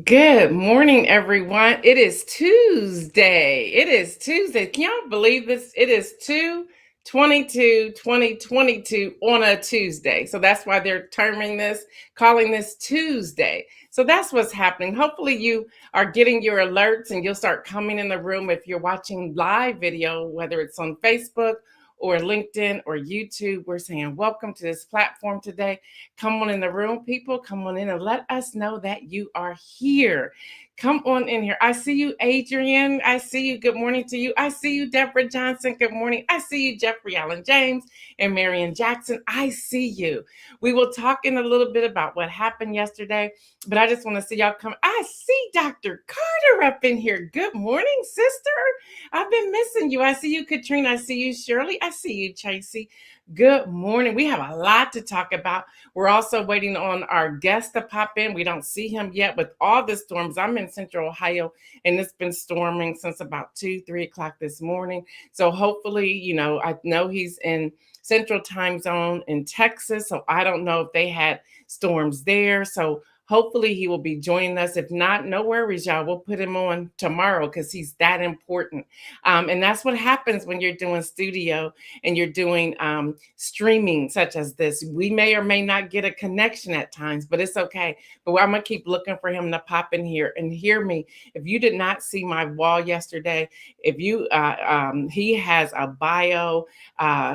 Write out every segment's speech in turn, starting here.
Good morning, everyone. It is Tuesday. It is Tuesday. Can y'all believe this? It is 2/22/2022 on a Tuesday. So that's why they're calling this Tuesday. So that's what's happening. Hopefully, you are getting your alerts and you'll start coming in the room if you're watching live video, whether it's on Facebook or LinkedIn or YouTube. We're saying, welcome to this platform today. Come on in the room, people. Come on in and let us know that you are here. Come on in here. I see you, Adrian. I see you. Good morning to you. I see you, Deborah Johnson. Good morning. I see you, Jeffrey Allen James and Marion Jackson. I see you. We will talk in a little bit about what happened yesterday, but I just want to see y'all come. I see Dr. Carter up in here. Good morning, sister. I've been missing you. I see you, Katrina. I see you, Shirley. I see you, Tracy. Good morning. We have a lot to talk about. We're also waiting on our guest to pop in. We don't see him yet with all the storms. I'm in Central Ohio, and it's been storming since about 3 o'clock this morning. So hopefully, I know he's in Central Time Zone in Texas. So I don't know if they had storms there. So hopefully he will be joining us. If not, no worries, y'all. We'll put him on tomorrow because he's that important. And that's what happens when you're doing studio and you're doing streaming such as this. We may or may not get a connection at times, but it's okay. But I'm going to keep looking for him to pop in here and hear me. If you did not see my wall yesterday, he has a bio.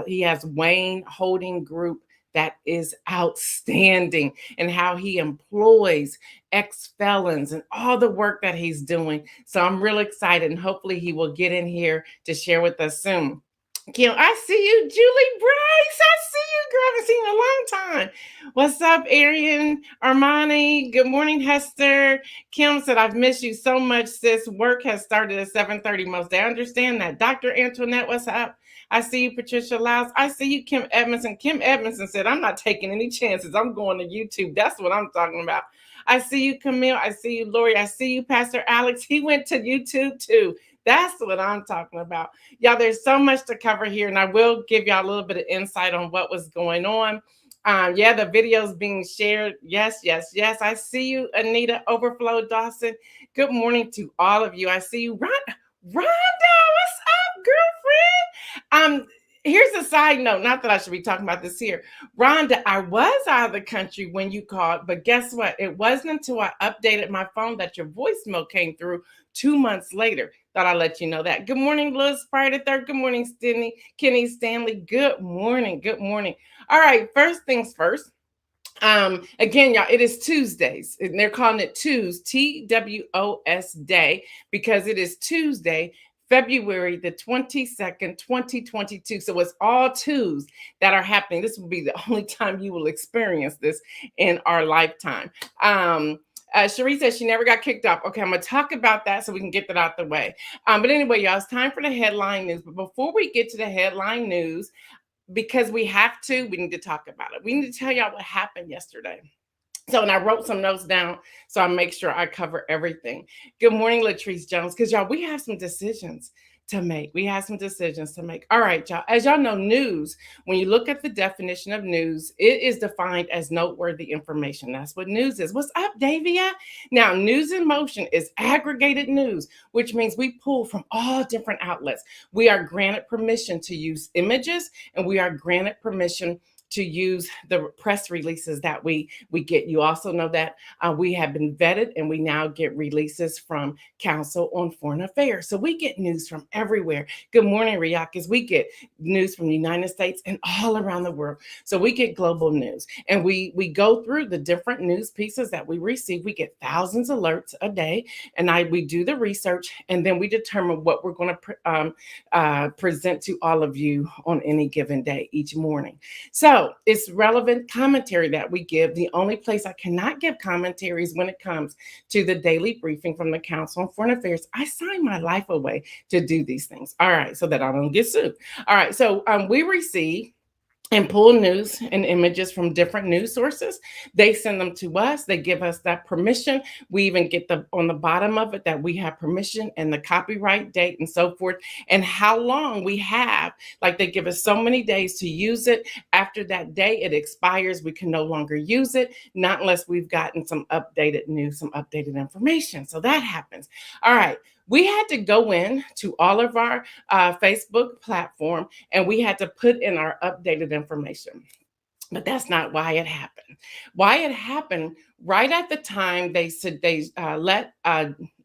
He has Wayne Holding Group that is outstanding, and how he employs ex-felons and all the work that he's doing. So I'm really excited, and hopefully he will get in here to share with us soon. Kim, I see you, Julie Bryce. I see you, girl. I haven't seen you in a long time. What's up, Arian Armani? Good morning, Hester. Kim said, I've missed you so much, sis. Work has started at 7:30 most days. I understand that. Dr. Antoinette, what's up? I see you, Patricia Lyles. I see you, Kim Edmondson. Kim Edmondson said, I'm not taking any chances. I'm going to YouTube. That's what I'm talking about. I see you, Camille. I see you, Lori. I see you, Pastor Alex. He went to YouTube too. That's what I'm talking about. Y'all, there's so much to cover here, and I will give y'all a little bit of insight on what was going on. The video's being shared. Yes. I see you, Anita Overflow Dawson. Good morning to all of you. I see you, Rhonda. What's up, girlfriend? Here's a side note. Not that I should be talking about this here. Rhonda, I was out of the country when you called, but guess what? It wasn't until I updated my phone that your voicemail came through 2 months later. Thought I'd let you know that. Good morning, Liz Friday Third. Good morning, Kenny Stanley. Good morning. All right, first things first. Again, y'all, it is Tuesdays, and they're calling it TWOS Day because it is Tuesday, February the 22nd, 2022. So it's all twos that are happening. This will be the only time you will experience this in our lifetime. Cherie says she never got kicked off. Okay, I'm going to talk about that so we can get that out the way. But anyway, y'all, it's time for the headline news. But before we get to the headline news, because we need to talk about it. We need to tell y'all what happened yesterday. So, and I wrote some notes down so I make sure I cover everything. Good morning, Latrice Jones, because y'all, we have some decisions to make. All right, y'all. As y'all know, news, when you look at the definition of news, it is defined as noteworthy information. That's what news is. What's up, Davia? Now, news in motion is aggregated news, which means we pull from all different outlets. We are granted permission to use images, and we are granted permission to use the press releases that we get. You also know that we have been vetted, and we now get releases from Council on Foreign Affairs. So we get news from everywhere. Good morning, Riakis. We get news from the United States and all around the world. So we get global news, and we go through the different news pieces that we receive. We get thousands of alerts a day, and we do the research, and then we determine what we're going to present to all of you on any given day each morning. So it's relevant commentary that we give. The only place I cannot give commentary is when it comes to the daily briefing from the Council on Foreign Affairs. I sign my life away to do these things. All right, so that I don't get sued. All right, so we receive and pull news and images from different news sources. They send them to us. They give us that permission. We even get the on the bottom of it that we have permission and the copyright date and so forth, and how long we have. Like, they give us so many days to use it. After that day, it expires. We can no longer use it, not unless we've gotten some updated news, some updated information. So that happens. All right. We had to go in to all of our Facebook platform, and we had to put in our updated information. But that's not why it happened. Why it happened, right at the time they said they let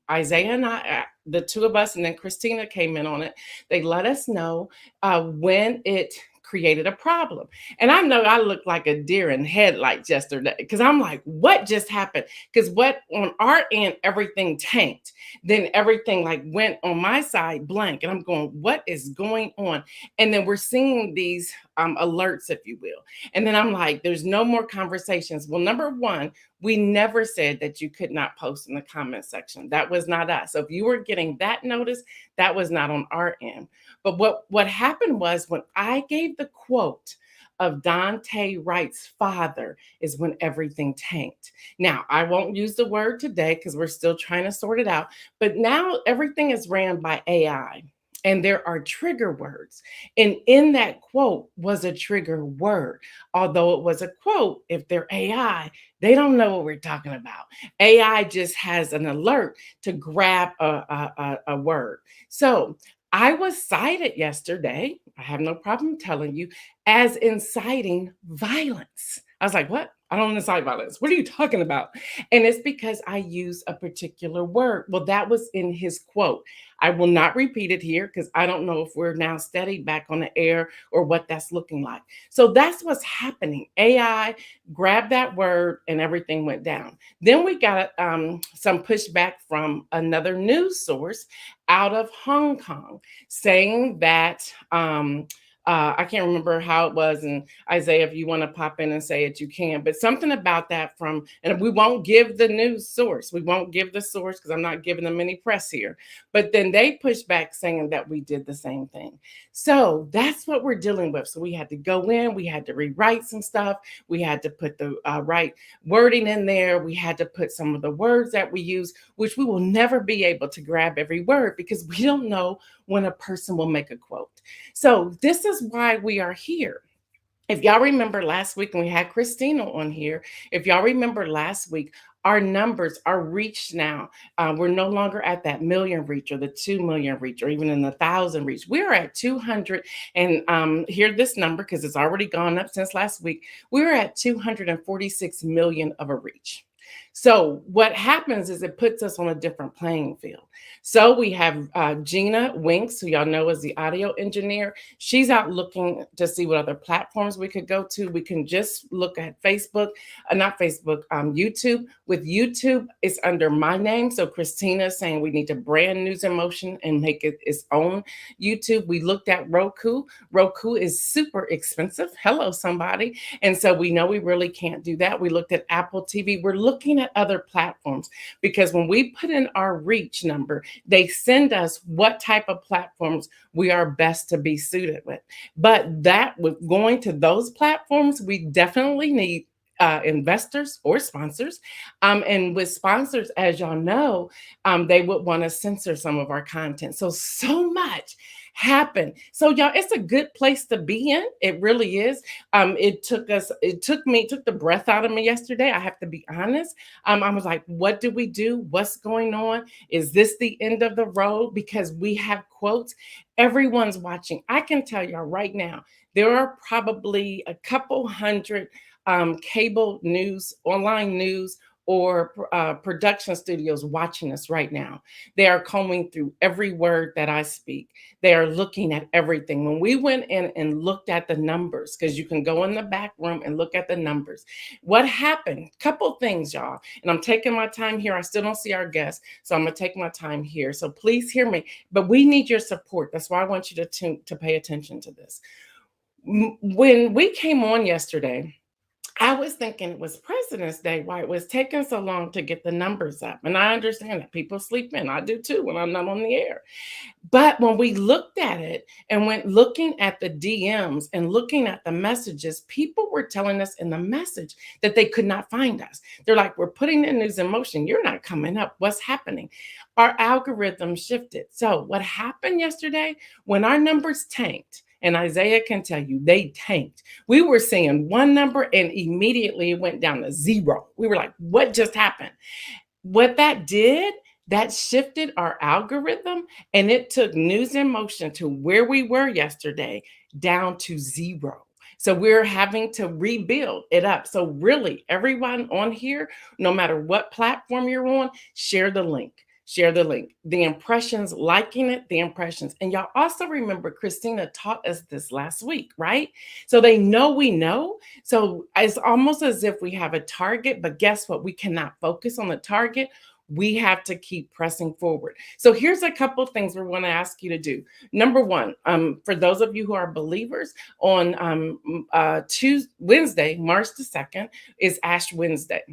Isaiah and I, the two of us, and then Christina came in on it. They let us know when it created a problem. And I know I looked like a deer in headlights yesterday, because I'm like, what just happened? Because what on our end, everything tanked. Then everything like went on my side blank. And I'm going, what is going on? And then we're seeing these alerts, if you will. And then I'm like, there's no more conversations. Well, number one, we never said that you could not post in the comment section. That was not us. So if you were getting that notice, that was not on our end. But what happened was, when I gave the quote of Dante Wright's father, is when everything tanked. Now, I won't use the word today because we're still trying to sort it out. But now everything is ran by AI. And there are trigger words. And in that quote was a trigger word. Although it was a quote, if they're AI, they don't know what we're talking about. AI just has an alert to grab a word. So I was cited yesterday, I have no problem telling you, as inciting violence. I was like, what? I don't incite violence. What are you talking about? And it's because I use a particular word. Well, that was in his quote. I will not repeat it here because I don't know if we're now steady back on the air or what that's looking like. So that's what's happening. AI grabbed that word and everything went down. Then we got some pushback from another news source out of Hong Kong, saying that I can't remember how it was. And Isaiah, if you want to pop in and say it, you can. But something about that from, and we won't give the news source. We won't give the source because I'm not giving them any press here. But then they pushed back saying that we did the same thing. So that's what we're dealing with. So we had to go in, we had to rewrite some stuff. We had to put the right wording in there. We had to put some of the words that we use, which we will never be able to grab every word because we don't know when a person will make a quote. So this is why we are here. If y'all remember last week, and we had Christina on here, if y'all remember last week, our numbers are reached now. We're no longer at that million reach or the 2 million reach or even in the 1,000 reach. We are at 200, and hear this number because it's already gone up since last week. We were at 246 million of a reach. So what happens is it puts us on a different playing field. So we have Gina Winks, who y'all know is the audio engineer. She's out looking to see what other platforms we could go to. We can just look at Facebook, not Facebook, YouTube. With YouTube, it's under my name. So Christina is saying we need to brand News in Motion and make it its own YouTube. We looked at Roku. Roku is super expensive. Hello, somebody. And so we know we really can't do that. We looked at Apple TV. We're looking at other platforms because when we put in our reach number, they send us what type of platforms we are best to be suited with. But that with going to those platforms, we definitely need investors or sponsors. And with sponsors, as y'all know, they would want to censor some of our content. So much happened. So y'all, it's a good place to be in. It really is. It took the breath out of me yesterday. I have to be honest. I was like, what do we do? What's going on? Is this the end of the road? Because we have quotes. Everyone's watching. I can tell y'all right now, there are probably a couple hundred cable news, online news, or production studios watching us right now. They are combing through every word that I speak. They are looking at everything. When we went in and looked at the numbers, because you can go in the back room and look at the numbers, what happened? Couple things, y'all. And I'm taking my time here. I still don't see our guests, so I'm gonna take my time here. So please hear me. But we need your support. That's why I want you to pay attention to this. When we came on yesterday, I was thinking it was President's Day, why it was taking so long to get the numbers up. And I understand that people sleep in. I do too when I'm not on the air. But when we looked at it and went looking at the DMs and looking at the messages, people were telling us in the message that they could not find us. They're like, we're putting the news in motion. You're not coming up. What's happening? Our algorithm shifted. So, what happened yesterday when our numbers tanked, and Isaiah can tell you they tanked. We were seeing one number and immediately it went down to zero. We were like, what just happened? What that did, that shifted our algorithm and it took News in Motion to where we were yesterday down to zero. So we're having to rebuild it up. So really, everyone on here, no matter what platform you're on, share the link. Share the link. The impressions, liking it, the impressions. And y'all also remember Christina taught us this last week, right? So they know we know. So it's almost as if we have a target, but guess what? We cannot focus on the target. We have to keep pressing forward. So here's a couple of things we want to ask you to do. Number one, for those of you who are believers, on Wednesday, March the 2nd, is Ash Wednesday.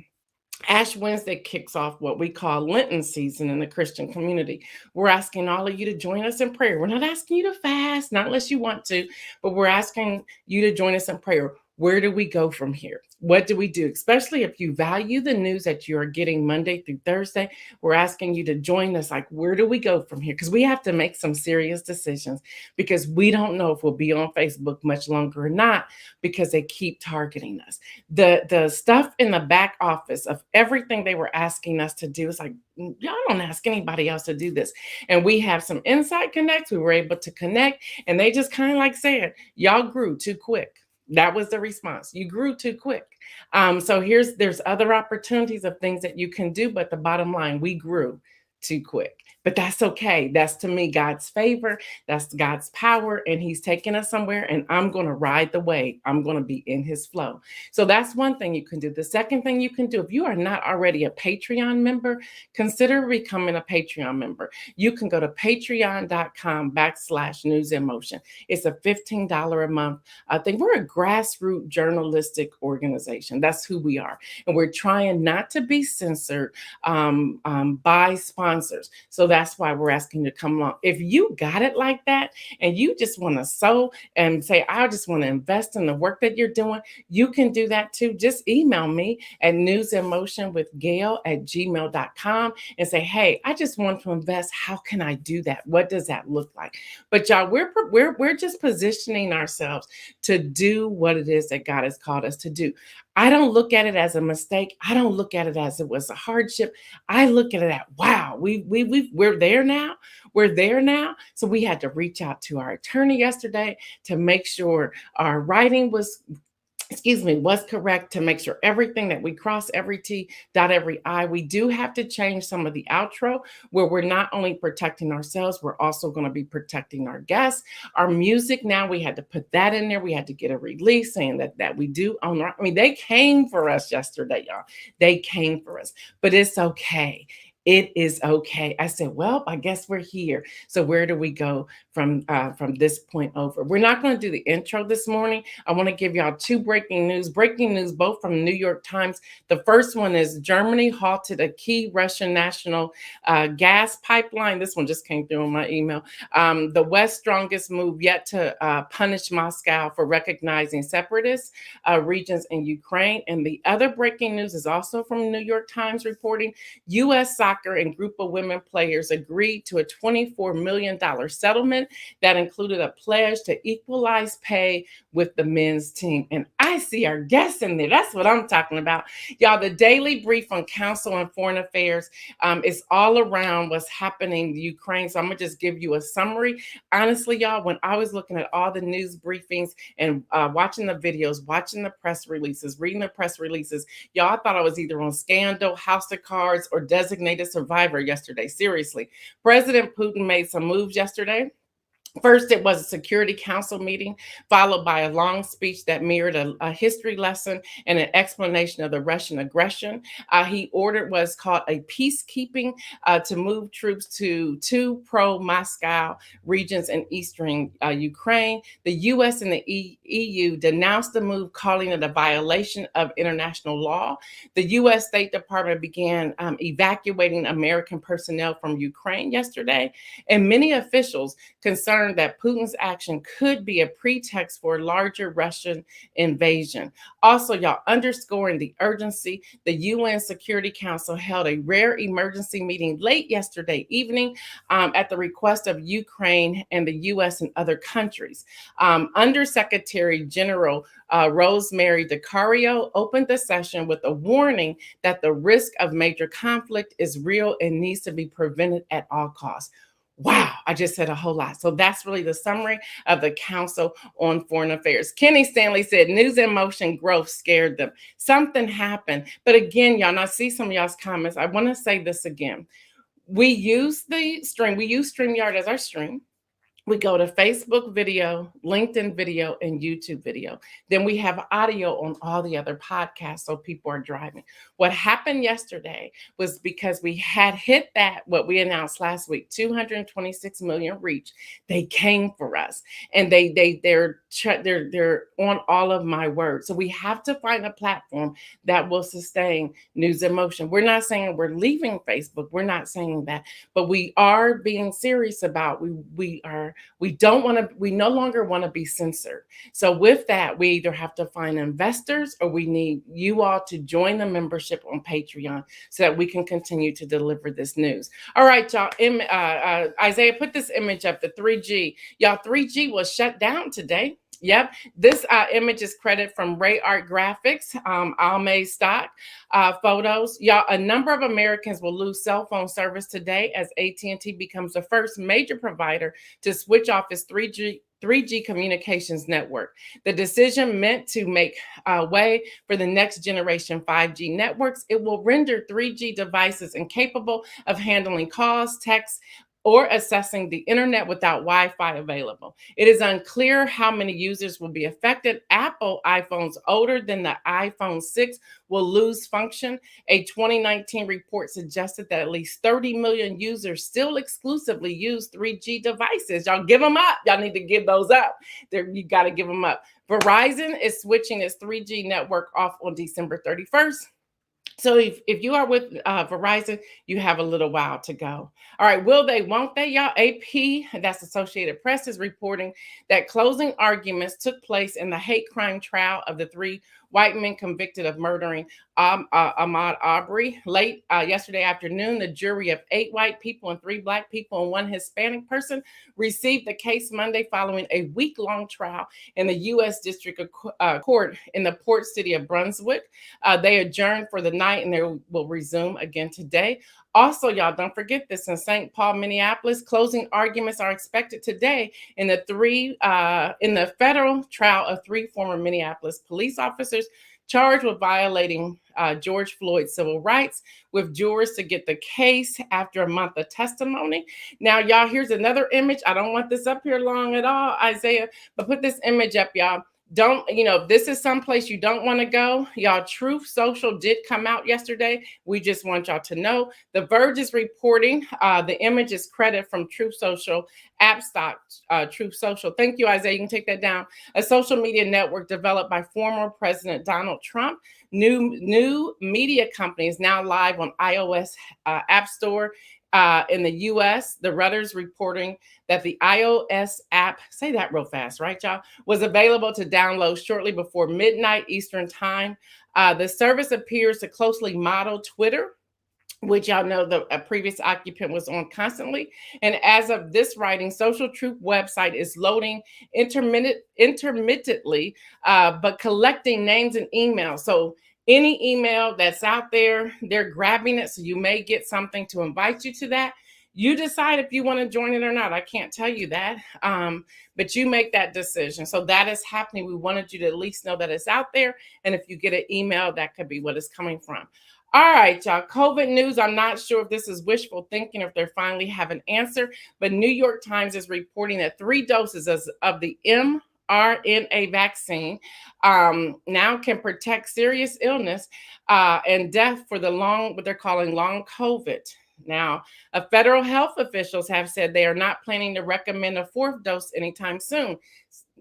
Ash Wednesday kicks off what we call Lenten season in the Christian community. We're asking all of you to join us in prayer. We're not asking you to fast, not unless you want to, but we're asking you to join us in prayer. Where do we go from here? What do we do? Especially if you value the news that you are getting Monday through Thursday, we're asking you to join us. Like, where do we go from here? Because we have to make some serious decisions because we don't know if we'll be on Facebook much longer or not because they keep targeting us. The stuff in the back office of everything they were asking us to do is like, y'all don't ask anybody else to do this. And we have some inside connects. We were able to connect and they just kind of like said, y'all grew too quick. That was the response. You grew too quick. So there's other opportunities of things that you can do, but the bottom line, we grew too quick. But that's okay. That's to me God's favor. That's God's power. And he's taking us somewhere and I'm going to ride the wave. I'm going to be in his flow. So that's one thing you can do. The second thing you can do, if you are not already a Patreon member, consider becoming a Patreon member. You can go to patreon.com/news in motion. It's a $15 a month thing. We're a grassroots journalistic organization. That's who we are. And we're trying not to be censored by sponsors. So that's why we're asking you to come along. If you got it like that and you just want to sow and say, I just want to invest in the work that you're doing, you can do that too. Just email me at newsinmotionwithgail@gmail.com and say, hey, I just want to invest. How can I do that? What does that look like? But y'all, we're just positioning ourselves to do what it is that God has called us to do. I don't look at it as a mistake. I don't look at it as it was a hardship. I look at it at, wow, we're there now. We're there now. So we had to reach out to our attorney yesterday to make sure our writing was correct, to make sure everything that we cross every T, dot every I. We do have to change some of the outro where we're not only protecting ourselves, we're also going to be protecting our guests. Our music now, we had to put that in there. We had to get a release saying that we do own our, they came for us yesterday, y'all. They came for us, but it's okay. It is okay. I said, well, I guess we're here. So where do we go from this point over? We're not going to do the intro this morning. I want to give y'all two breaking news, both from the New York Times. The first one is Germany halted a key Russian national gas pipeline. This one just came through on my email. The West's strongest move yet to punish Moscow for recognizing separatist regions in Ukraine. And the other breaking news is also from the New York Times reporting U.S. soccer and group of women players agreed to a $24 million settlement that included a pledge to equalize pay with the men's team. And I see our guests in there. That's what I'm talking about. Y'all, the daily brief on Council on Foreign Affairs is all around what's happening in Ukraine. So I'm going to just give you a summary. Honestly, y'all, when I was looking at all the news briefings and watching the videos, watching the press releases, reading the press releases, y'all, I thought I was either on Scandal, House of Cards, or Designated Survivor yesterday. Seriously. President Putin made some moves yesterday. First, it was a Security Council meeting, followed by a long speech that mirrored a history lesson and an explanation of the Russian aggression. He ordered what is called a peacekeeping to move troops to two pro-Moscow regions in eastern Ukraine. The U.S. and the EU denounced the move, calling it a violation of international law. The U.S. State Department began evacuating American personnel from Ukraine yesterday, and many officials concerned that Putin's action could be a pretext for a larger Russian invasion. Also, y'all, underscoring the urgency, the UN Security Council held a rare emergency meeting late yesterday evening at the request of Ukraine and the US and other countries. Undersecretary General Rosemary DiCario opened the session with a warning that the risk of major conflict is real and needs to be prevented at all costs. Wow, I just said a whole lot. So that's really the summary of the Council on Foreign Affairs. Kenny Stanley said news and motion growth scared them. Something happened. But again, y'all, and I see some of y'all's comments. I want to say this again. We use StreamYard as our stream. We go to Facebook video, LinkedIn video, and YouTube video. Then we have audio on all the other podcasts so people are driving. What happened yesterday was because we had hit that, what we announced last week, 226 million reach. They came for us, and they're on all of my words. So we have to find a platform that will sustain news and motion. We're not saying we're leaving Facebook. We're not saying that, but we are being serious about we no longer want to be censored. So with that, we either have to find investors or we need you all to join the membership on Patreon so that we can continue to deliver this news. All right, y'all. Isaiah, put this image up, the 3G. Y'all, 3G was shut down today. Yep. This image is credit from Ray Art Graphics, Almay Stock Photos. Y'all, a number of Americans will lose cell phone service today as AT&T becomes the first major provider to switch off its 3G communications network. The decision meant to make way for the next generation 5G networks. It will render 3G devices incapable of handling calls, texts, or accessing the internet without Wi-Fi available. It is unclear how many users will be affected. Apple iPhones older than the iPhone 6 will lose function. A 2019 report suggested that at least 30 million users still exclusively use 3G devices. Y'all give them up. Y'all need to give those up. You got to give them up. Verizon is switching its 3G network off on December 31st. So if you are with Verizon, you have a little while to go. All right, will they, won't they, y'all? AP, that's Associated Press, is reporting that closing arguments took place in the hate crime trial of the three white men convicted of murdering Ahmaud Arbery. Late yesterday afternoon, the jury of 8 white people and 3 black people and 1 Hispanic person received the case Monday following a week-long trial in the U.S. District Court in the port city of Brunswick. They adjourned for the night and they will resume again today. Also, y'all, don't forget this, in St. Paul, Minneapolis, closing arguments are expected today in the federal trial of 3 former Minneapolis police officers charged with violating George Floyd's civil rights, with jurors to get the case after a month of testimony. Now, y'all, here's another image. I don't want this up here long at all, Isaiah, but put this image up, y'all. If this is someplace you don't want to go, y'all, Truth Social did come out yesterday. We just want y'all to know. The Verge is reporting the image is credit from Truth Social, app stock, Truth Social. Thank you, Isaiah. You can take that down. A social media network developed by former President Donald Trump. New media company is now live on iOS App Store. In the U.S., the Reuters reporting that the iOS app, say that real fast, right, y'all, was available to download shortly before midnight Eastern time. The service appears to closely model Twitter, which y'all know the previous occupant was on constantly. And as of this writing, Social Truth website is loading intermittently, but collecting names and emails. So any email that's out there, they're grabbing it. So you may get something to invite you to that. You decide if you want to join it or not. I can't tell you that, but you make that decision. So that is happening. We wanted you to at least know that it's out there. And if you get an email, that could be what it's coming from. All right, y'all. COVID news. I'm not sure if this is wishful thinking or if they finally have an answer, but New York Times is reporting that 3 doses of the mRNA vaccine now can protect serious illness and death for the long, what they're calling long COVID. Now, federal health officials have said they are not planning to recommend a 4th dose anytime soon.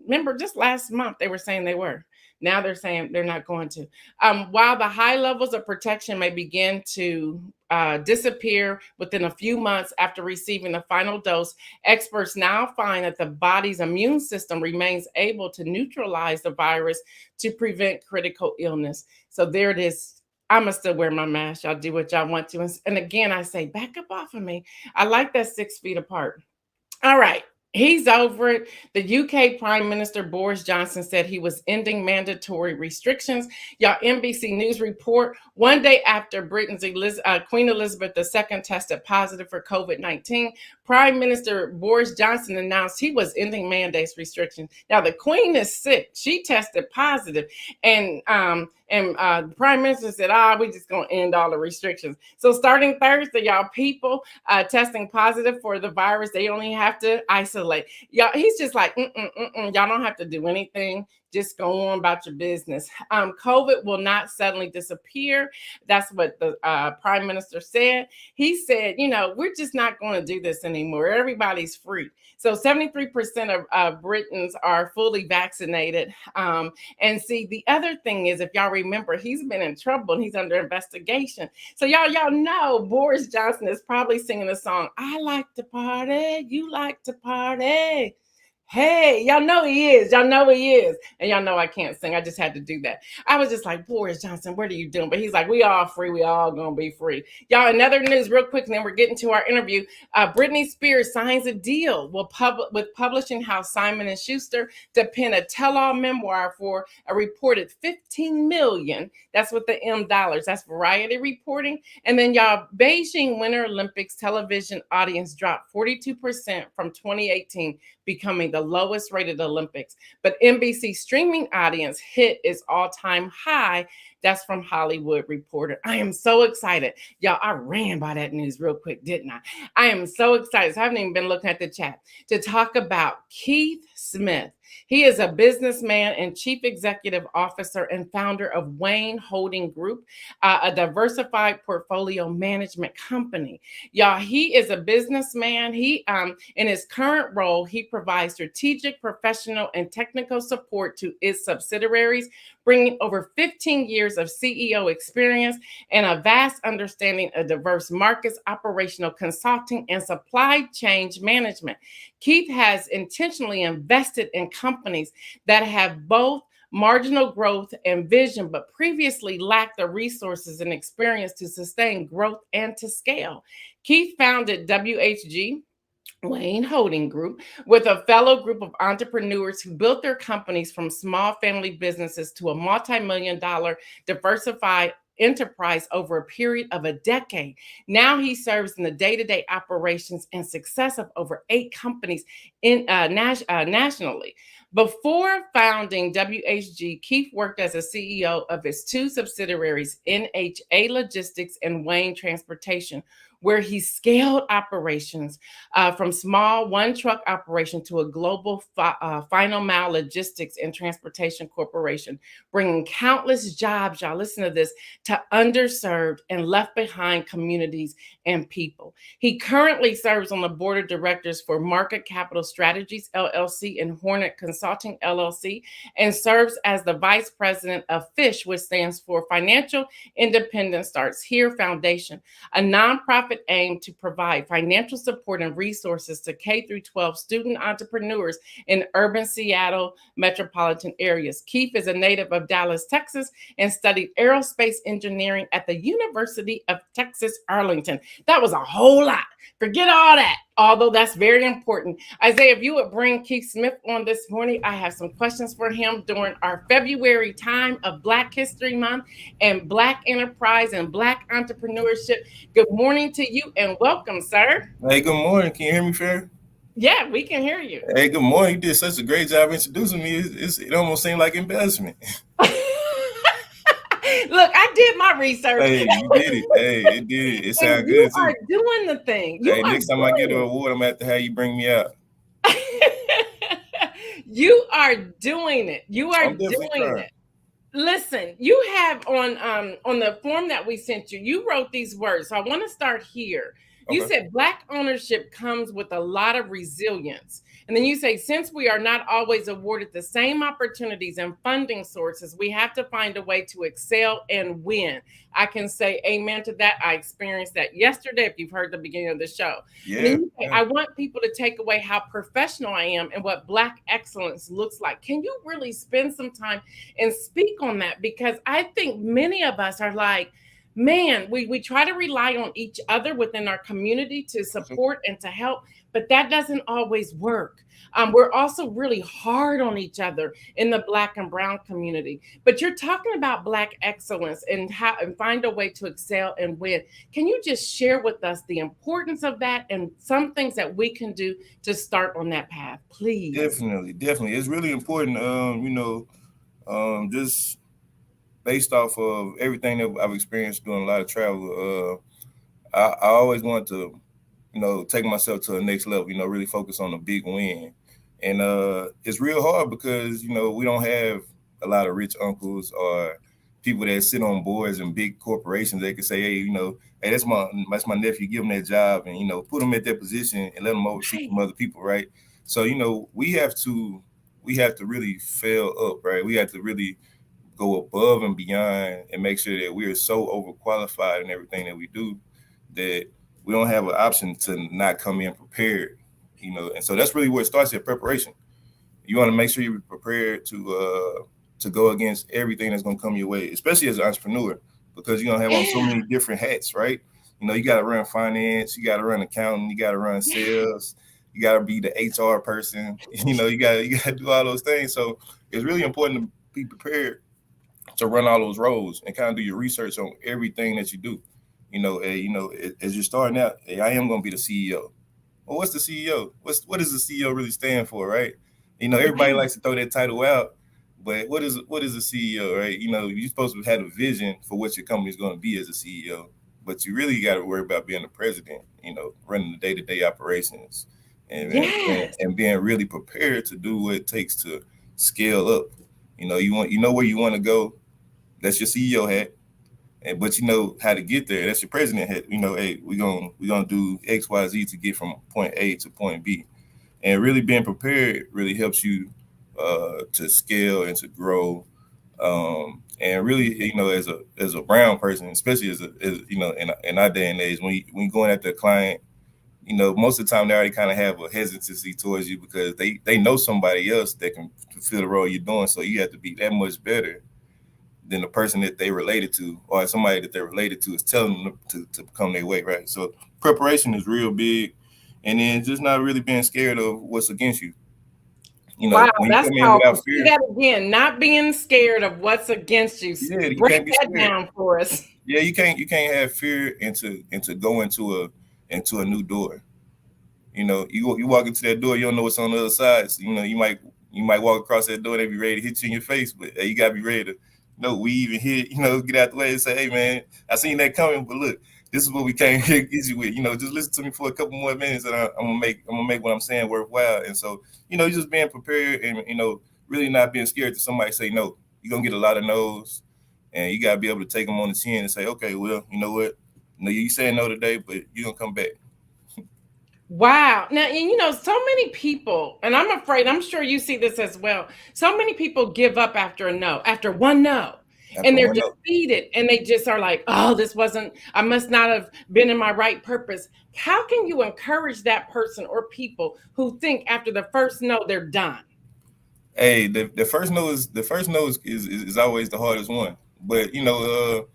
Remember, just last month they were saying they were. Now they're saying they're not going to. While the high levels of protection may begin to disappear within a few months after receiving the final dose, experts now find that the body's immune system remains able to neutralize the virus to prevent critical illness. So there it is. I'm going to still wear my mask. Y'all do what y'all want to. And again, I say, back up off of me. I like that 6 feet apart. All right. He's over it. The UK Prime Minister Boris Johnson said he was ending mandatory restrictions. Y'all, NBC News report, one day after Britain's Queen Elizabeth II tested positive for COVID-19, Prime Minister Boris Johnson announced he was ending mandates restrictions. Now, the Queen is sick. She tested positive, and the Prime Minister said, we're just going to end all the restrictions. So starting Thursday, y'all, people testing positive for the virus, they only have to isolate. Y'all, he's just like, y'all don't have to do anything. Just go on about your business. COVID will not suddenly disappear. That's what the Prime Minister said. He said, we're just not going to do this anymore. Everybody's free. So 73% of Britons are fully vaccinated. And see, the other thing is, if y'all remember, he's been in trouble and he's under investigation. So y'all know Boris Johnson is probably singing the song, I like to party, you like to party. Hey, y'all know he is. Y'all know he is. And y'all know I can't sing. I just had to do that. I was just like, Boris Johnson, what are you doing? But he's like, we all free. We all gonna be free. Y'all, another news real quick, and then we're getting to our interview. Britney Spears signs a deal with publishing house Simon & Schuster to pen a tell-all memoir for a reported $15 million. That's with the M dollars. That's Variety reporting. And then y'all, Beijing Winter Olympics television audience dropped 42% from 2018, becoming the lowest rated Olympics. But NBC streaming audience hit its all-time high. That's from Hollywood Reporter. I am so excited. Y'all, I ran by that news real quick, didn't I? I am so excited. So I haven't even been looking at the chat to talk about Keith Smith. He is a businessman and chief executive officer and founder of Wayne Holding Group, a diversified portfolio management company. Y'all, he is a businessman. He, in his current role, he provides strategic, professional, and technical support to its subsidiaries, bringing over 15 years of CEO experience and a vast understanding of diverse markets, operational consulting, and supply chain management. Keith has intentionally invested in companies that have both marginal growth and vision, but previously lacked the resources and experience to sustain growth and to scale. Keith founded WHG, Wayne Holding Group, with a fellow group of entrepreneurs who built their companies from small family businesses to a multi-million-dollar diversified enterprise over a period of a decade. Now he serves in the day-to-day operations and success of over 8 companies nationally. Before founding WHG, Keith worked as a CEO of his 2 subsidiaries, NHA Logistics and Wayne Transportation, where he scaled operations from small one-truck operation to a global final mile logistics and transportation corporation, bringing countless jobs, y'all listen to this, to underserved and left behind communities and people. He currently serves on the board of directors for Market Capital Strategies, LLC, and Hornet Consulting, LLC, and serves as the vice president of FISH, which stands for Financial Independence Starts Here Foundation, a nonprofit aimed to provide financial support and resources to K-12 student entrepreneurs in urban Seattle metropolitan areas. Keith is a native of Dallas, Texas, and studied aerospace engineering at the University of Texas, Arlington. That was a whole lot. Forget all that, although that's very important. Isaiah, if you would bring Keith Smith on this morning, I have some questions for him during our February time of Black History Month and Black enterprise and Black entrepreneurship. Good morning to you and welcome, sir. Hey, good morning. Can you hear me, Fair? Yeah, we can hear you. Hey, good morning. You did such a great job introducing me. It almost seemed like embarrassment. Look, I did my research. Hey, you did it. Hey, it did. It And sounded you good are too. doing the thing. You Hey, are next time I get an doing award, I'm gonna have to have you bring me out. it. You are doing it. You are I'm definitely doing trying. it. Listen, you have on the form that we sent you, you wrote these words. So I want to start here. You Okay. said black ownership comes with a lot of resilience. And then you say, since we are not always awarded the same opportunities and funding sources, we have to find a way to excel and win. I can say amen to that. I experienced that yesterday, if you've heard the beginning of the show. And then Yeah. you say, Yeah. I want people to take away how professional I am and what black excellence looks like. Can you really spend some time and speak on that? Because I think many of us are like, man, we try to rely on each other within our community to support and to help, but that doesn't always work. We're also really hard on each other in the black and brown community. But you're talking about black excellence and how and find a way to excel and win. Can you just share with us the importance of that and some things that we can do to start on that path, please? Definitely, definitely. It's really important. Just based off of everything that I've experienced doing a lot of travel, I always want to, take myself to the next level. Really focus on the big win, and it's real hard because we don't have a lot of rich uncles or people that sit on boards and big corporations. They can say, hey, hey, that's my nephew. Give him that job, and put him at that position and let him oversee Right. from other people, right? So we have to really fail up, right? We have to really go above and beyond and make sure that we are so overqualified in everything that we do that we don't have an option to not come in prepared. And so that's really where it starts at preparation. You want to make sure you're prepared to go against everything that's going to come your way, especially as an entrepreneur, because you're going to have on so Yeah. many different hats, right? You got to run finance, you got to run accounting, you got to run Yeah. sales, you got to be the HR person. You got to do all those things. So it's really important to be prepared to run all those roles and kind of do your research on everything that you do. As you're starting out, hey, I am going to be the CEO. Well, what's the CEO? What does the CEO really stand for, right? Everybody Right. likes to throw that title out, but what is a CEO, right? You're supposed to have a vision for what your company is going to be as a CEO, but you really got to worry about being the president. Running the day-to-day operations, Yes. and being really prepared to do what it takes to scale up. You know where you want to go. That's your CEO hat. But you know how to get there. That's your president hat. Hey, we're gonna do X, Y, Z to get from point A to point B. And really being prepared really helps you to scale and to grow. And really, as a brown person, especially in our day and age, when you going after a client, most of the time they already kind of have a hesitancy towards you because they know somebody else that can fulfill the role you're doing. So you have to be that much better than the person that they related to or somebody that they're related to is telling them to come their way, right? So preparation is real big. And then just not really being scared of what's against you. Wow, When you that's come in without powerful. Say fear, that again. Not being scared of what's against you. yeah, you Break can't be that scared. down for us. Yeah, you can't have fear into go into a new door. You walk into that door, you don't know what's on the other side. So, you might walk across that door, they be ready to hit you in your face, but hey, you gotta be ready to weave and hit, get out the way and say, hey man, I seen that coming, but look, this is what we came here to get you with. Just listen to me for a couple more minutes and I'm gonna make what I'm saying worthwhile. And so, just being prepared and really not being scared to somebody say no. You're gonna get a lot of no's and you gotta be able to take them on the chin and say, okay, well, you know what? You saying no today, but you're gonna come back. Wow. Now, and so many people, and I'm afraid, I'm sure you see this as well. So many people give up after a no, after one no, and After they're one no. defeated and they just are like, oh, this wasn't, I must not have been in my right purpose. How can you encourage that person or people who think after the first no, they're done? Hey, the first no is always the hardest one. But no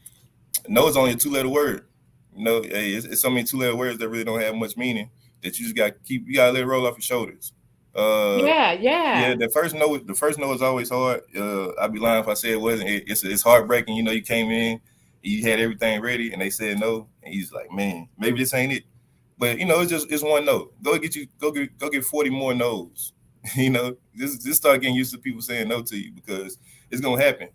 is only a two-letter word. Hey, it's so many two-letter words that really don't have much meaning that you just got to keep. You got to let it roll off your shoulders. Uh, Yeah, yeah, yeah. the first no is always hard. I'd be lying if I said it wasn't. It's heartbreaking. You came in, you had everything ready, and they said no, and he's like, man, maybe this ain't it. But it's one no. Go get 40 more no's. Just start getting used to people saying no to you because it's gonna happen.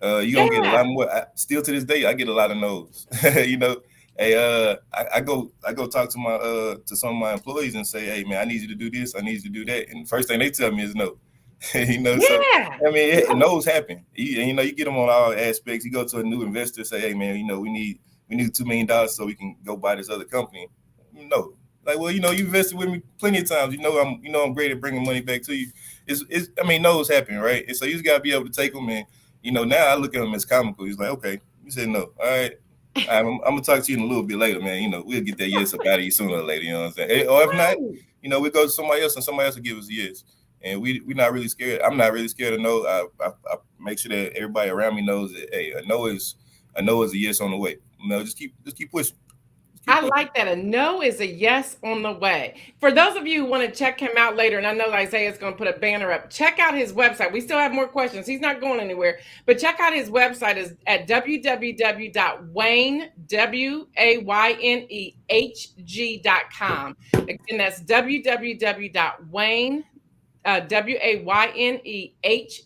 You gonna get a Yeah. lot more. Still to this day, I get a lot of no's. You know, hey, I go talk to my to some of my employees and say, hey man, I need you to do this, I need you to do that, and the first thing they tell me is no. You know, so Yeah. I mean, no's happen. You know, you get them on all aspects. You go to a new investor, say, hey man, you know, we need $2 million so we can go buy this other company. No, like, well, you know, you invested with me plenty of times. I'm great at bringing money back to you. I mean, no's happen, right? And so you just gotta be able to take them. And now I look at him as comical. He's like, okay, you said no, all right. I'm gonna talk to you in a little bit later, man. We'll get that yes up out of you sooner or later. You know what I'm saying? Or if not, Right. we go to somebody else and somebody else will give us a yes. And we're not really scared. I'm not really scared of no. I make sure that everybody around me knows that, hey, a no is a yes on the way. Just keep pushing. Just keep I pushing. like that. A no is a yes on the way. For those of you who want to check him out later, and I know Isaiah's going to put a banner up, check out his website. We still have more questions. He's not going anywhere, but check out his website is at www.waynehg.com. Again, that's www.waynehg.com.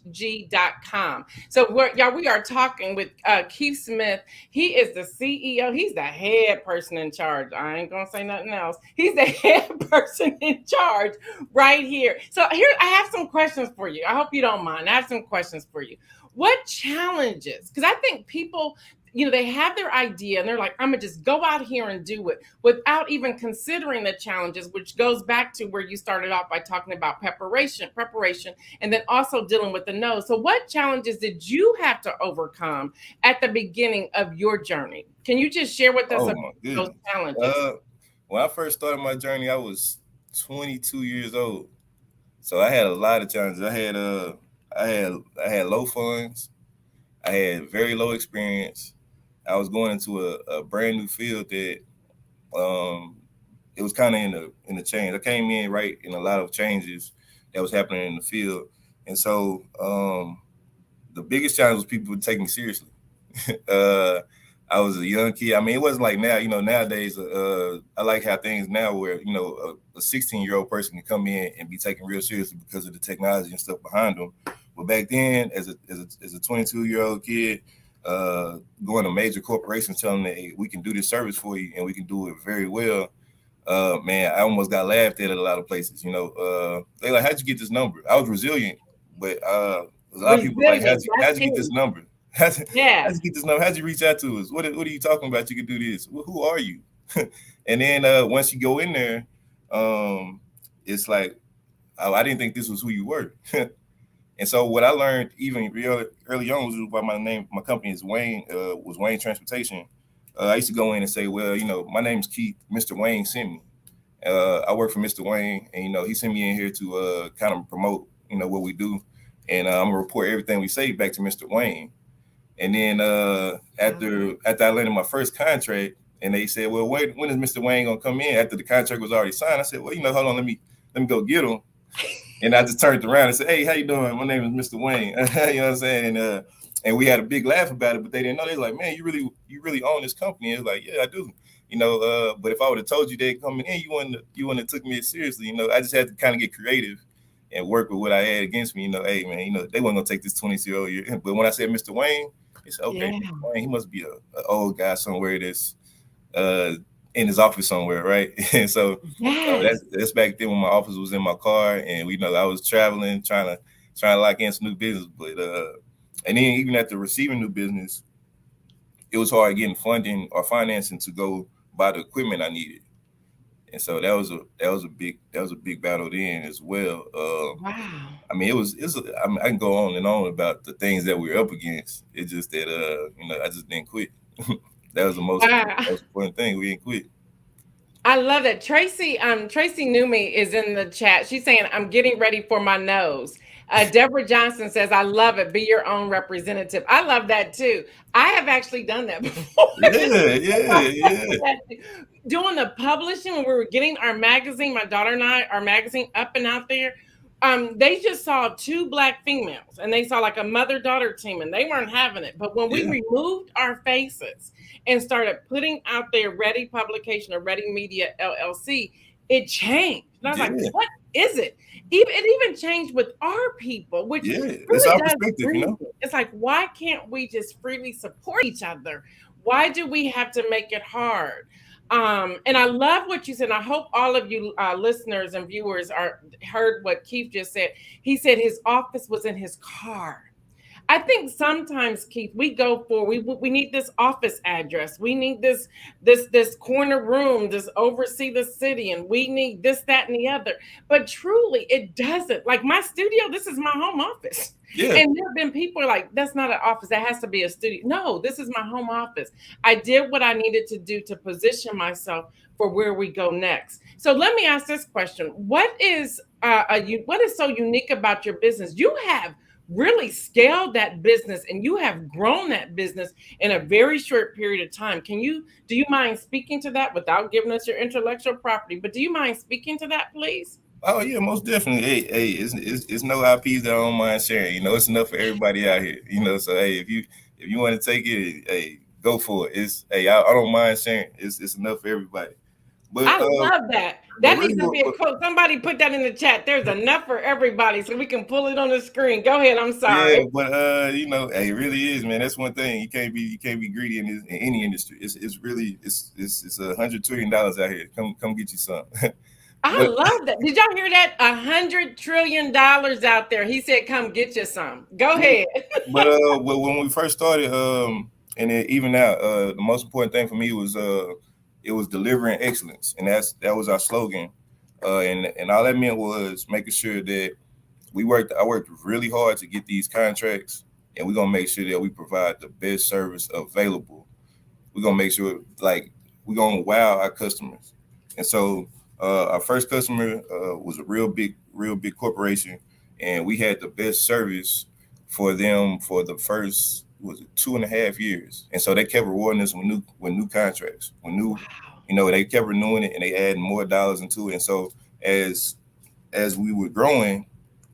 WAYNEHG.com. So y'all, we are talking with Keith Smith. He is the CEO. He's the head person in charge. I ain't gonna say nothing else. He's the head person in charge right here. So here, I have some questions for you. I hope you don't mind. I have some questions for you. What challenges? Because I think people, they have their idea and they're like, I'm gonna just go out here and do it without even considering the challenges, which goes back to where you started off by talking about preparation, and then also dealing with the no. So what challenges did you have to overcome at the beginning of your journey? Can you just share with us Oh about my those goodness. challenges? When I first started my journey, I was 22 years old. So I had a lot of challenges. I had low funds. I had very low experience. I was going into a brand new field that um, it was kind of in the change. I came in right in a lot of changes that was happening in the field, and so the biggest challenge was people would take me seriously. uh, I was a young kid. I mean, it wasn't like now. Nowadays, I like how things now where a 16-year-old person can come in and be taken real seriously because of the technology and stuff behind them. But back then, as a 22-year-old kid, going to major corporations telling them that, hey, we can do this service for you and we can do it very well. Man, I almost got laughed at a lot of places. They like, how'd you get this number? I was resilient, but a lot of people like, how'd Resilience, you, that's how'd you get this key. number? How'd Yeah. you get this number? How'd you reach out to us? What are you talking about? You could do this. Who are you? And then once you go in there, it's like, oh, I didn't think this was who you were. And so what I learned even real early on was by my name. My company is Wayne Transportation. I used to go in and say, well, my name's Keith. Mr. Wayne sent me. I work for Mr. Wayne, and he sent me in here to kind of promote what we do, and I'm gonna report everything we say back to Mr. Wayne. And then after I landed my first contract, and they said, well, when is Mr. Wayne gonna come in? After the contract was already signed, I said, well, hold on, let me go get him. And I just turned around and said, hey, how you doing? My name is Mr. Wayne. You know what I'm saying? And we had a big laugh about it, but they didn't know. They was like, man, you really own this company. It's like, yeah, I do. But if I would have told you they coming in, you wouldn't have took me as seriously. I just had to kind of get creative and work with what I had against me. Hey man, they weren't gonna take this 20-year-old year. But when I said Mr. Wayne, they said, okay, Yeah. Mr. Wayne, he must be an old guy somewhere that's uh, in his office somewhere, right? And so Yes. that's back then when my office was in my car, and I was traveling, trying to lock in some new business. But and then even after receiving new business, it was hard getting funding or financing to go buy the equipment I needed. And so that was a big battle then as well. Wow. I mean, I mean, I can go on and on about the things that we were up against. It's just that I just didn't quit. That was the Wow. most important thing. We didn't quit. I love that. Tracy Newmy is in the chat. She's saying, I'm getting ready for my nose. Deborah Johnson says, I love it. Be your own representative. I love that too. I have actually done that before. Yeah, yeah, yeah, Doing the publishing when we were getting our magazine, my daughter and I, our magazine up and out there. They just saw two black females and they saw like a mother-daughter team and they weren't having it. But when we yeah. removed our faces and started putting out there Ready Publication or Ready Media LLC, it changed. And I was like, Yeah, what is it? It even changed with our people, which yeah. It's really our does perspective, you grieve know. me. It's like, why can't we just freely support each other? Why do we have to make it hard? And I love what you said. I hope all of you listeners and viewers are heard what Keith just said. He said his office was in his car. I think sometimes, Keith, we go for we need this office address. We need this corner room, this oversee the city, and we need this, that, and the other. But truly, it doesn't. Like my studio, this is my home office. Yeah. And there have been people like, that's not an office, that has to be a studio. No, this is my home office. I did what I needed to do to position myself for where we go next. So let me ask this question: what is so unique about your business? You have really scaled that business and you have grown that business in a very short period of time. Do you mind speaking to that without giving us your intellectual property? But do you mind speaking to that, please? Oh yeah, most definitely. Hey, it's no IPs that I don't mind sharing. You know, it's enough for everybody out here. You know, so hey, if you want to take it, hey, go for it. I don't mind sharing. It's enough for everybody. But I love that. but That really, needs to be a quote. Somebody put that in the chat. There's enough for everybody, so we can pull it on the screen. Go ahead. I'm yeah, sorry. but you know, hey, it really is, man. That's one thing you can't be greedy in any industry. It's really it's $100 trillion out here. Come get you some. I But love that. Did y'all hear that? $100 trillion out there. He said, "Come get you some." Go yeah, ahead. but when we first started, and then even now, the most important thing for me was it was delivering excellence, and that was our slogan. And all that meant was making sure that I worked really hard to get these contracts, and we're gonna make sure that we provide the best service available. We're gonna make sure like we're gonna wow our customers. And so our first customer was a real big corporation, and we had the best service for them for the first was it 2.5 years. And so they kept rewarding us with new contracts, with new, Wow. you know, they kept renewing it and they added more dollars into it. And so as as we were growing,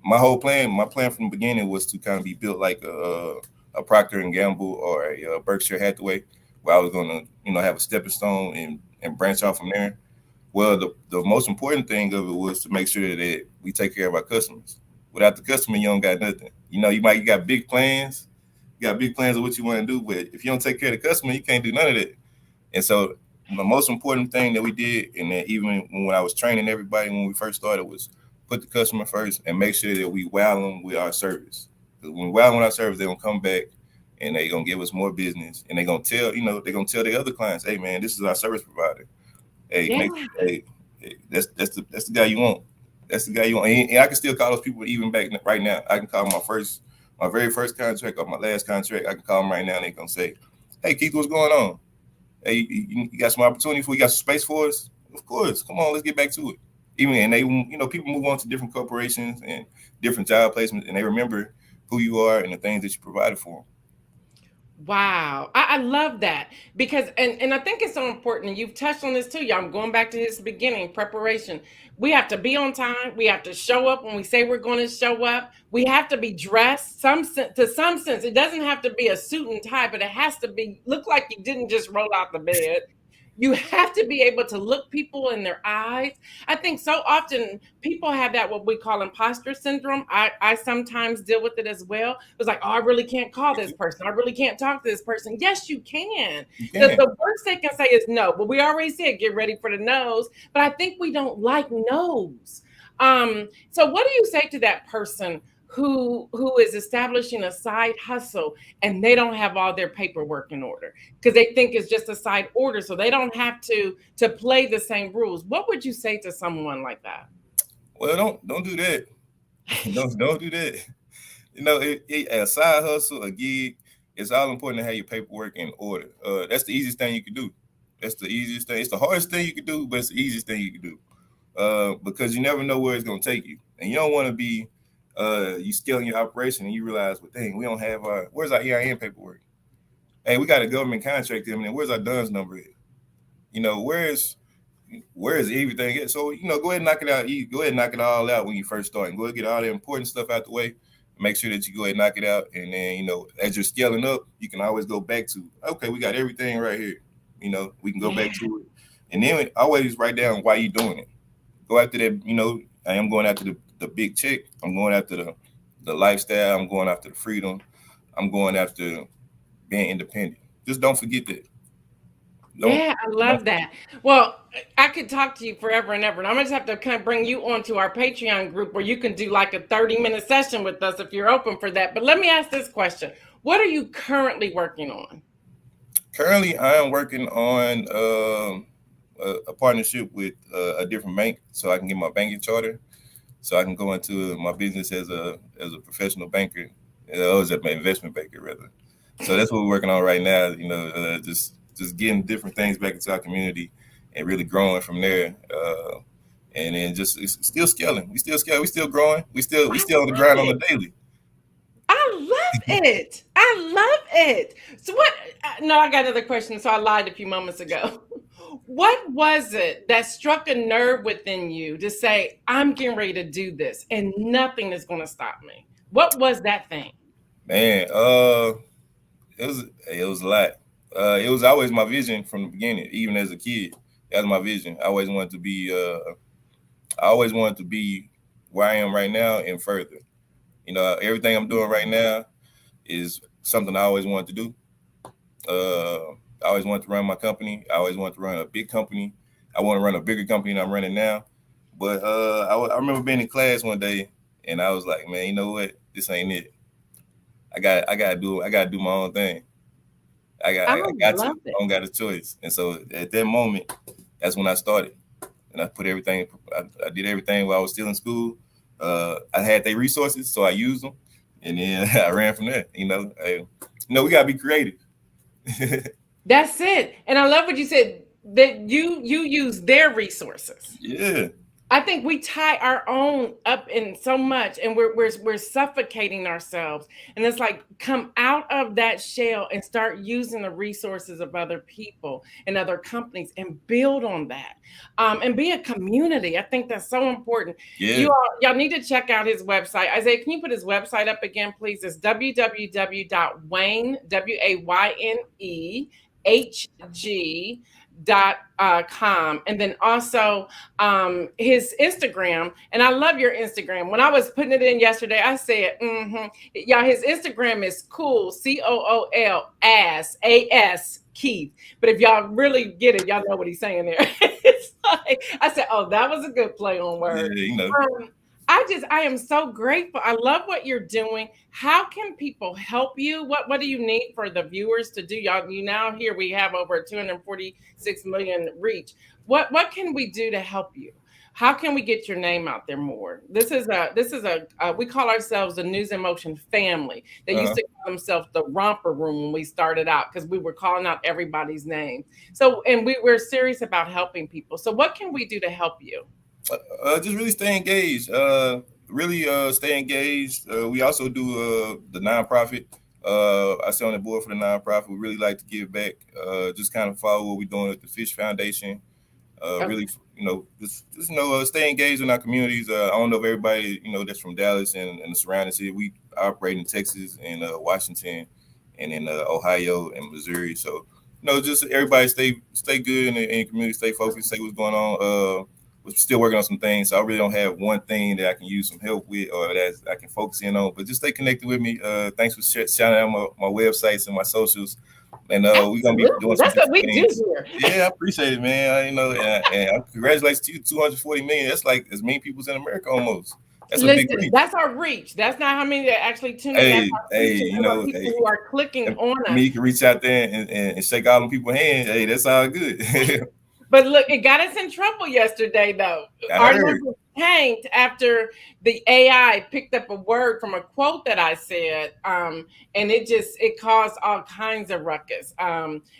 my plan from the beginning was to kind of be built like a Procter and Gamble or a Berkshire Hathaway, where I was going to, you know, have a stepping stone and branch off from there. Well, the most important thing of it was to make sure that we take care of our customers. Without the customer, you don't got nothing. You know, you got big plans, you got big plans of what you want to do, but if you don't take care of the customer, you can't do none of that. And so the most important thing that we did, and that even when I was training everybody when we first started, was put the customer first and make sure that we wow them with our service. Because when we wow them with our service, they're gonna come back and they're gonna give us more business, and they're gonna tell, you know, they're gonna tell their other clients, hey man, this is our service provider. Hey, Yeah. hey, that's the guy you want. That's the guy you want. And I can still call those people even back right now. I can call my very first contract or my last contract. I can call them right now and they're gonna say, hey Keith, what's going on? Hey, you got some opportunity for you got some space for us? Of course. Come on, let's get back to it. Even and they, you know, people move on to different corporations and different job placements, and they remember who you are and the things that you provided for them. Wow. I love that because and I think it's so important. And you've touched on this too, y'all. I'm going back to this beginning preparation. We have to be on time. We have to show up when we say we're going to show up. We have to be dressed to some sense. It doesn't have to be a suit and tie, but it has to be look like you didn't just roll out the bed. You have to be able to look people in their eyes. I think so often people have that what we call imposter syndrome. I sometimes deal with it as well. It's like, oh, I really can't call this person. I really can't talk to this person. Yes, you can. You The, can. the worst they can say is no. But we already said get ready for the no's. But I think we don't like no's. So what do you say to that person who is establishing a side hustle and they don't have all their paperwork in order because they think it's just a side order so they don't have to play the same rules? What would you say to someone like that? Well, don't do that. Don't do that. You know, a side hustle, a gig, it's all important to have your paperwork in order. That's the easiest thing you can do. That's the easiest thing. It's the hardest thing you can do, but it's the easiest thing you can do. Because you never know where it's gonna take you, and you don't want to be you scaling your operation and you realize, well, dang, we don't have where's our EIN paperwork? Hey, we got a government contract in, and where's our DUNS number at? You know, where is everything at? So, you know, go ahead and knock it out. You go ahead and knock it all out when you first start, and go ahead and get all the important stuff out the way. Make sure that you go ahead and knock it out, and then, you know, as you're scaling up, you can always go back to, okay, we got everything right here. You know, we can go Yeah. back to it, and then always write down why you're doing it. go after that. I am going after the big check. I'm going after the lifestyle. I'm going after the freedom. I'm going after being independent. Just don't forget that. Yeah, I love that. Well, I could talk to you forever and ever. And I'm going to have to kind of bring you onto our Patreon group where you can do like a 30-minute session with us if you're open for that. But let me ask this question. What are you currently working on? Currently, I am working on a partnership with a different bank so I can get my banking charter, so I can go into my business as a professional banker, as an investment banker rather. So that's what we're working on right now. Just getting different things back into our community and really growing from there. And then just it's still scaling. We still scaling. We still growing. We still on the grind on the daily. I love it. I love it. So what? No, I got another question. So I lied a few moments ago. What was it that struck a nerve within you to say, I'm getting ready to do this and nothing is going to stop me? What was that thing? Man, it was a lot. It was always my vision from the beginning, even as a kid. That was my vision. I always wanted to be where I am right now and further. Everything I'm doing right now is something I always wanted to do. I always wanted to run my company. I always wanted to run a big company. I want to run a bigger company than I'm running now. But I remember being in class one day, and I was like, man, you know what? This ain't it. I gotta do my own thing. I got to. I don't got a choice. And so at that moment, that's when I started. And I put everything. I did everything while I was still in school. I had their resources, so I used them, and then I ran from there. We gotta be creative. That's it. And I love what you said, that you use their resources. Yeah. I think we tie our own up in so much, and we're suffocating ourselves. And it's like, come out of that shell and start using the resources of other people and other companies and build on that. And be a community. I think that's so important. Yeah. Y'all need to check out his website. Isaiah, can you put his website up again, please? It's www.wayne, WAYNEHG.com, and then also his Instagram. And I love your Instagram. When I was putting it in yesterday, I said, yeah, his Instagram is cool, COOL AS Keith. But if y'all really get it, y'all know what he's saying there. It's like, I said, oh, that was a good play on words. Yeah, I am so grateful. I love what you're doing. How can people help you? What do you need for the viewers to do? You now here we have over 246 million reach. What can we do to help you? How can we get your name out there more? This is we call ourselves the News in Motion family. They used to call themselves the Romper Room when we started out, because we were calling out everybody's name. So, and we're serious about helping people. So what can we do to help you? Just really stay engaged. Stay engaged. We also do the nonprofit. I sit on the board for the nonprofit. We really like to give back. Just kind of follow what we're doing with the Fish Foundation. Really, stay engaged in our communities. I don't know if everybody, that's from Dallas and the surrounding city. We operate in Texas and Washington and in Ohio and Missouri. So, just everybody stay good in the community, stay focused, say what's going on. We're still working on some things, so I really don't have one thing that I can use some help with or that I can focus in on. But just stay connected with me. Thanks for shouting out my websites and my socials. And we're gonna be doing that's what we do here. Yeah, I appreciate it, man. And congratulations to you, 240 million. That's like as many people's in America almost. That's a big reach. That's our reach. That's not how many that actually tune in. People who are clicking on us. You can reach out there and shake all them people's hands. Hey, that's all good. But look, it got us in trouble yesterday, though. Our numbers tanked after the AI picked up a word from a quote that I said, and it caused all kinds of ruckus.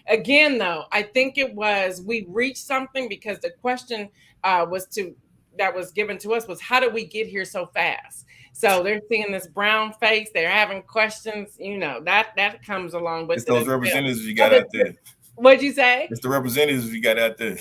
Again, though, I think we reached something, because the question that was given to us was, how did we get here so fast? So they're seeing this brown face. They're having questions. That comes along with it's those representatives you got out there. What'd you say? It's the representatives you got out there.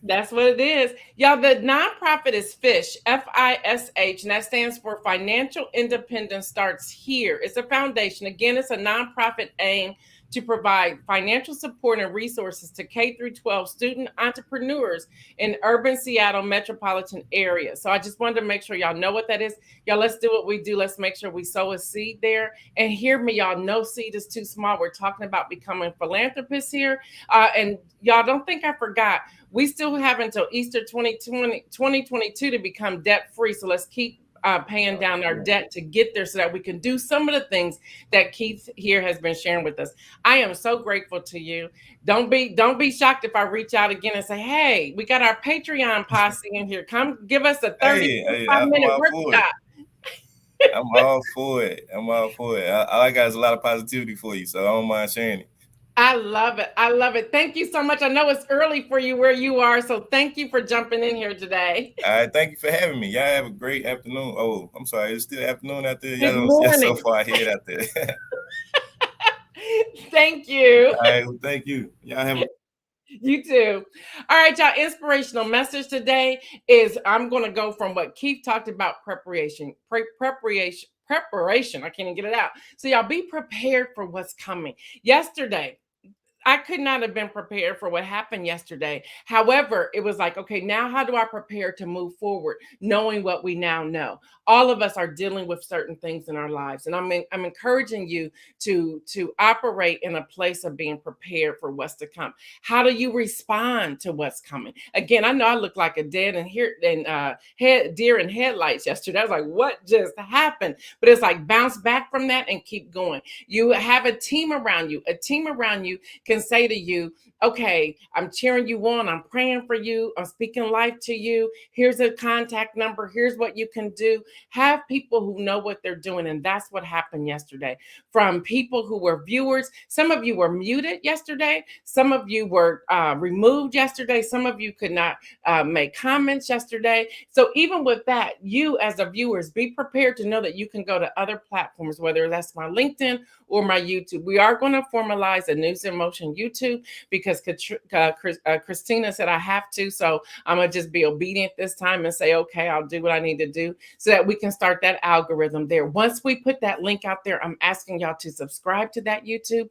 That's what it is. Y'all, the nonprofit is FISH, FISH, and that stands for Financial Independence Starts Here. It's a foundation. Again, it's a nonprofit aimed to provide financial support and resources to K through 12 student entrepreneurs in urban Seattle metropolitan area. So I just wanted to make sure y'all know what that is. Y'all, let's do what we do. Let's make sure we sow a seed there. And hear me, y'all, no seed is too small. We're talking about becoming philanthropists here. And y'all, don't think I forgot. We still have until Easter 2022 to become debt free. So let's keep paying down our debt to get there so that we can do some of the things that Keith here has been sharing with us. I am so grateful to you. Don't be shocked if I reach out again and say, hey, we got our Patreon posse in here. Come give us a 35-minute workshop. I'm all for it. I'm all for it. All I got is a lot of positivity for you, so I don't mind sharing it. I love it. I love it. Thank you so much. I know it's early for you where you are, so thank you for jumping in here today. All right, thank you for having me. Y'all have a great afternoon. Oh, I'm sorry, it's still afternoon out there. Good Y'all morning. so far ahead out there. Thank you. All right, well, thank you. Y'all have a You too. All right, y'all. Inspirational message today is I'm going to go from what Keith talked about preparation. I can't even get it out. So y'all be prepared for what's coming. Yesterday, I could not have been prepared for what happened yesterday. However, it was like, okay, now how do I prepare to move forward, knowing what we now know? All of us are dealing with certain things in our lives, and I'm encouraging you to operate in a place of being prepared for what's to come. How do you respond to what's coming? Again, I know I look like a deer in headlights yesterday. I was like, what just happened? But it's like bounce back from that and keep going. You have a team around you. A team around you can say to you, okay, I'm cheering you on. I'm praying for you. I'm speaking life to you. Here's a contact number. Here's what you can do. Have people who know what they're doing. And that's what happened yesterday. From people who were viewers. Some of you were muted yesterday. Some of you were removed yesterday. Some of you could not make comments yesterday. So even with that, you as the viewers, be prepared to know that you can go to other platforms, whether that's my LinkedIn or my YouTube. We are going to formalize a News in Motion YouTube because Christina said I have to. So I'm going to just be obedient this time and say, okay, I'll do what I need to do so that we can start that algorithm there. Once we put that link out there, I'm asking y'all to subscribe to that YouTube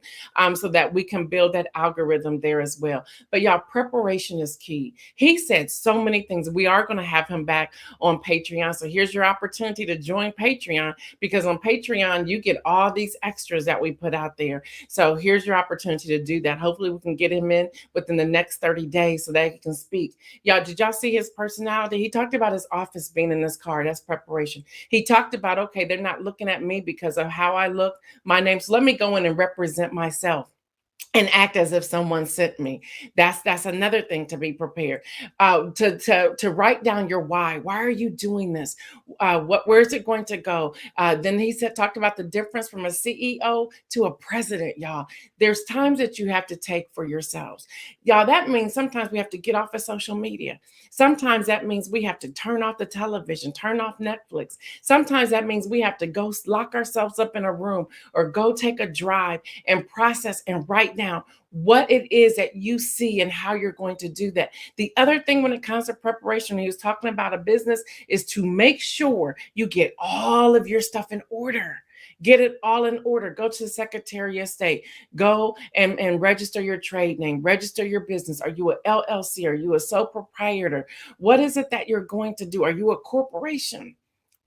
so that we can build that algorithm there as well. But y'all, preparation is key. He said so many things. We are going to have him back on Patreon. So here's your opportunity to join Patreon, because on Patreon, you get all these extras that we put out there. So here's your opportunity to do that. Hopefully we can get him in within the next 30 days so that he can speak. Y'all, did y'all see his personality? He talked about his office being in this car. That's preparation. He talked about, okay, they're not looking at me because of how I look, my name. So let me go in and represent myself and act as if someone sent me. That's another thing to be prepared. To write down your why. Why are you doing this? Where is it going to go? Then he talked about the difference from a CEO to a president, y'all. There's times that you have to take for yourselves. Y'all, that means sometimes we have to get off of social media. Sometimes that means we have to turn off the television, turn off Netflix. Sometimes that means we have to go lock ourselves up in a room or go take a drive and process and write down what it is that you see and how you're going to do that. The other thing when it comes to preparation, he was talking about a business, is to make sure you get all of your stuff in order. Get it all in order. Go to the Secretary of State. Go and register your trade name. Register your business. Are you an LLC? Are you a sole proprietor? What is it that you're going to do? Are you a corporation?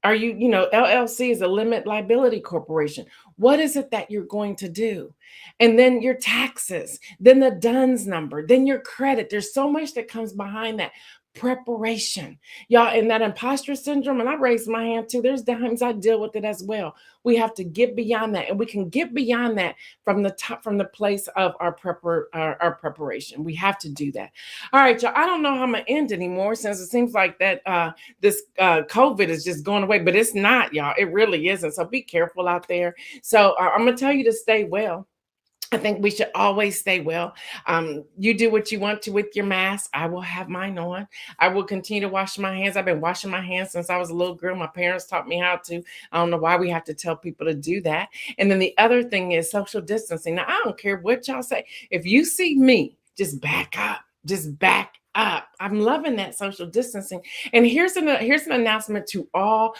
Are you, LLC is a limit liability corporation. What is it that you're going to do? And then your taxes, then the DUNS number, then your credit. There's so much that comes behind that. Preparation. Y'all, and that imposter syndrome, and I raised my hand too. There's times I deal with it as well. We have to get beyond that, and we can get beyond that from the top, from the place of our preparation. We have to do that. All right, y'all. I don't know how I'm gonna end anymore, since it seems like that this COVID is just going away, but it's not, y'all. It really isn't. So be careful out there. So I'm gonna tell you to stay well. I think we should always stay well. You do what you want to with your mask. I will have mine on. I will continue to wash my hands. I've been washing my hands since I was a little girl. My parents taught me how to. I don't know why we have to tell people to do that. And then the other thing is social distancing. Now, I don't care what y'all say. If you see me, just back up. Just back up. I'm loving that social distancing. And here's an announcement to all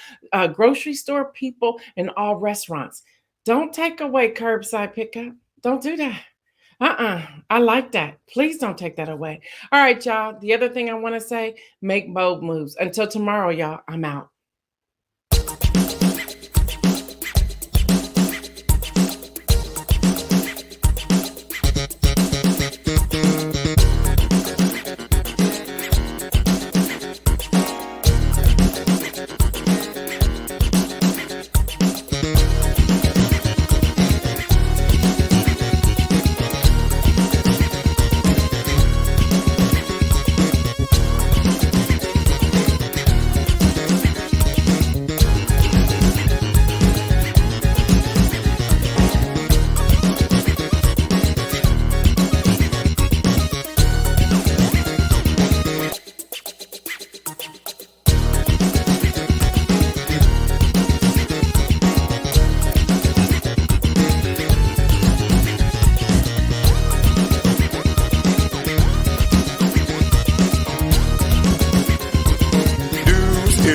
grocery store people and all restaurants. Don't take away curbside pickup. Don't do that. I like that. Please don't take that away. All right, y'all. The other thing I want to say, make bold moves. Until tomorrow, y'all, I'm out.